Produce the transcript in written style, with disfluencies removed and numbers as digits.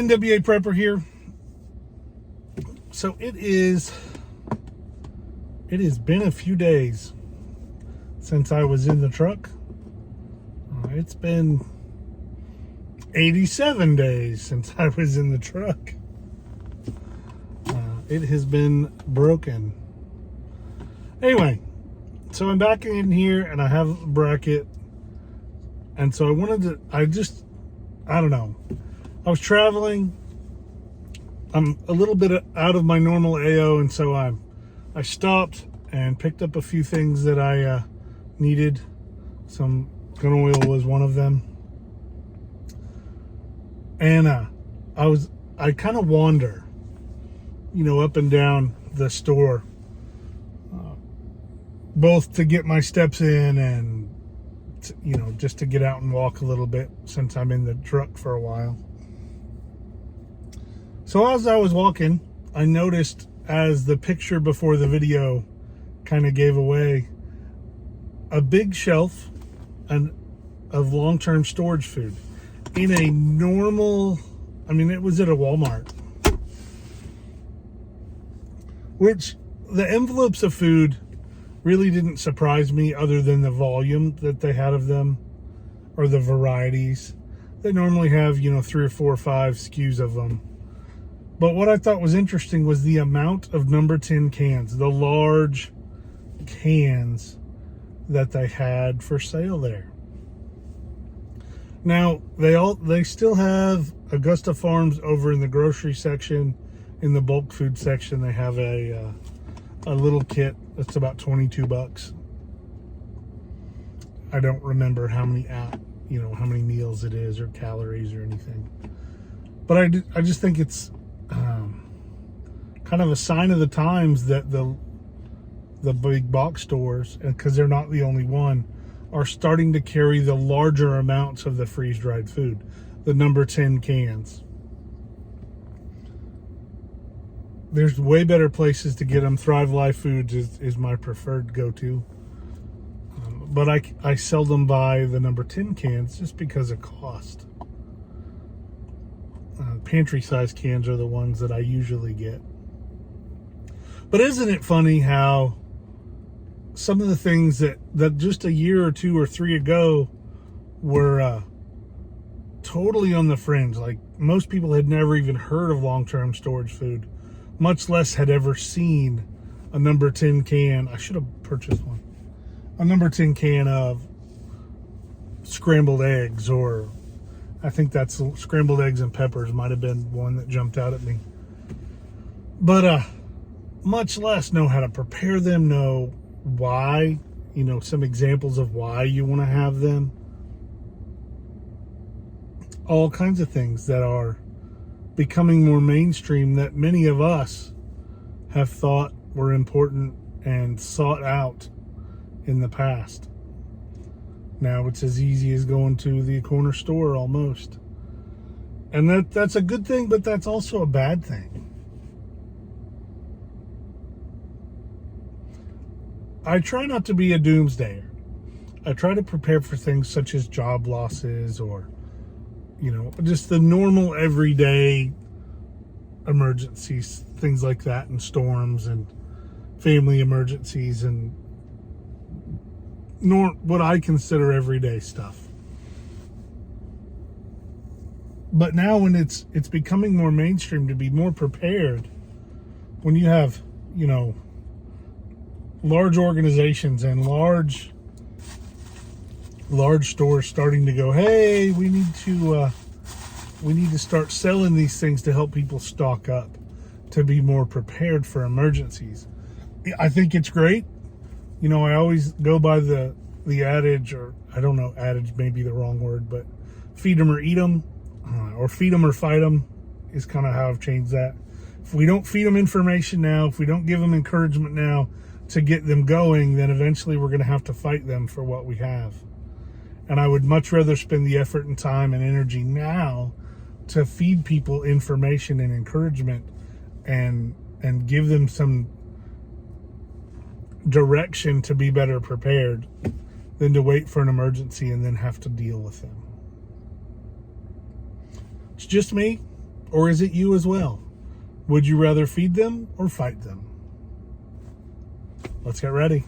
NWA Prepper here. So it has been a few days since I was in the truck. It's been 87 days since I was in the truck. It has been broken. Anyway, so I'm back in here and I have a bracket. And so I don't know. I was traveling. I'm a little bit out of my normal AO, and so I stopped and picked up a few things that I needed. Some gun oil was one of them. And I kind of wander, up and down the store, both to get my steps in and, just to get out and walk a little bit since I'm in the truck for a while. So as I was walking, I noticed, as the picture before the video kind of gave away, a big shelf of long-term storage food in a normal, it was at a Walmart, which the envelopes of food really didn't surprise me, other than the volume that they had of them, or the varieties. They normally have 3 or 4 or 5 SKUs of them. But what I thought was interesting was the amount of number 10 cans, the large cans that they had for sale there. Now, they still have Augusta Farms over in the grocery section. In the bulk food section, they have a little kit that's about $22. I don't remember how many meals it is or calories or anything. But I just think it's kind of a sign of the times that the big box stores, because they're not the only one, are starting to carry the larger amounts of the freeze-dried food, the number 10 cans. There's way better places to get them. Thrive Life Foods is my preferred go-to. But I seldom buy the number 10 cans just because of cost. Pantry size cans are the ones that I usually get. But isn't it funny how some of the things that just a year or 2 or 3 ago were totally on the fringe, like most people had never even heard of long-term storage food, much less had ever seen a number 10 can. I should have purchased one. A number 10 can of scrambled eggs, or I think that's scrambled eggs and peppers might have been one that jumped out at me. But much less know how to prepare them, know why, some examples of why you want to have them. All kinds of things that are becoming more mainstream that many of us have thought were important and sought out in the past. Now it's as easy as going to the corner store almost. And that's a good thing, but that's also a bad thing. I try not to be a doomsdayer. I try to prepare for things such as job losses, or just the normal everyday emergencies, things like that, and storms and family emergencies, and what I consider everyday stuff. But now when it's becoming more mainstream to be more prepared, when you have, large organizations and large stores starting to go, hey, we need to start selling these things to help people stock up, to be more prepared for emergencies. I think it's great. I always go by the adage, or I don't know, adage may be the wrong word, but feed them or eat them, or feed them or fight them is kind of how I've changed that. If we don't feed them information now, if we don't give them encouragement now to get them going, then eventually we're going to have to fight them for what we have. And I would much rather spend the effort and time and energy now to feed people information and encouragement, and give them some direction to be better prepared, than to wait for an emergency and then have to deal with them. It's just me. or is it you as well? Would you rather feed them or fight them? Let's get ready.